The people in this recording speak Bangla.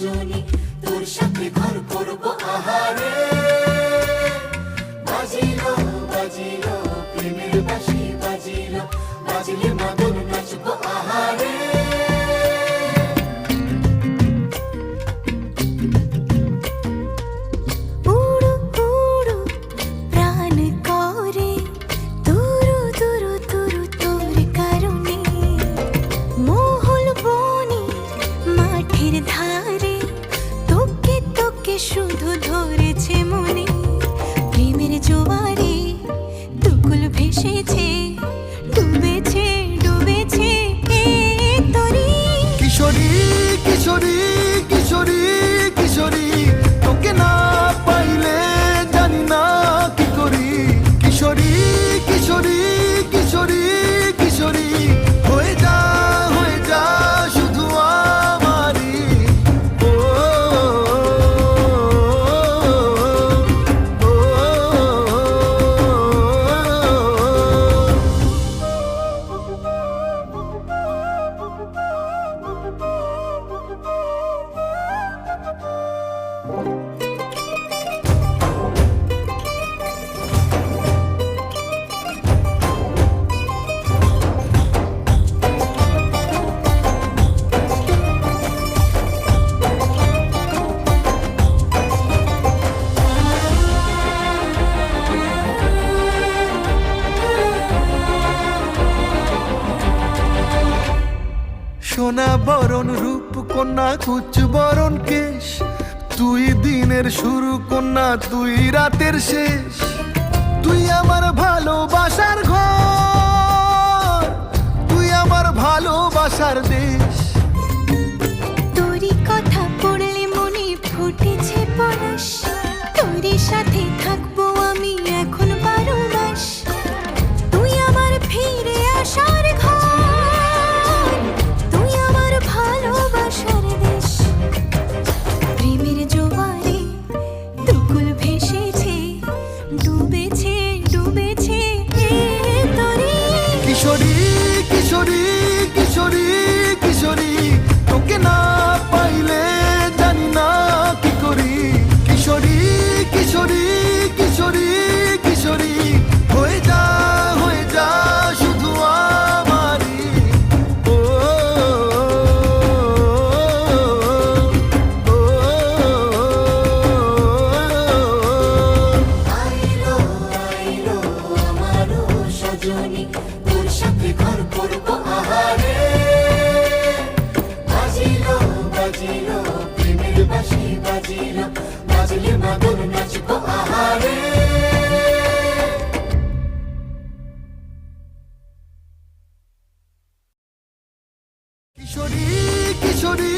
সজনী তোর সাথে ঘর করবো আহারে বাজিলো বাজিলো প্রেমের বাঁশি বাজিলো বাজিলে মাদল নাচবো আহারে শুধু ধরেছে মনে প্রেমের জোয়ারে দুকুল ভেসেছে ডুবেছে ডুবেছে তরি কিশোরী কিশোরী কিশোরী কিশোরী তোকে না পাইলে জানি না কি করি কিশোরী কিশোরী কিশোরী কিশোরী হয়ে যা শুধু আমারই সোনা বরণ রূপ কন্যা কুচ বরণ কেশ তুই দিনের শুরু কন্যা তুই রাতের শেষ তুই আমার ভালোবাসার ঘর তুই আমার ভালোবাসার দেশ তোরই কথা পড়লে মনে ফুটেছে পরশ তোরই সাথে থাকবো আমি এখন 12 মাস তুই আমার ফিরে আসার ঘর তুই আমার ভালোবাসার দেশ প্রেমের জোয়ারে দুকুল ভেসেছে ডুবেছে ডুবেছে তরি কিশোরী কিশোরী কিশোরী কিশোরী তোকে না পাইলে জানি না কি করি কিশোরী কিশোরী কিশোরী কিশোরী হয়ে যা শুধু আমারই আইলো আইলো আমারও সজনী তোর সাথে ঘর করবো আহারে বাজিলো বাজিলো প্রেমের বাঁশি বাজিলো বাজলে মাদল নাচবো আহারে কিশোরী কিশোরী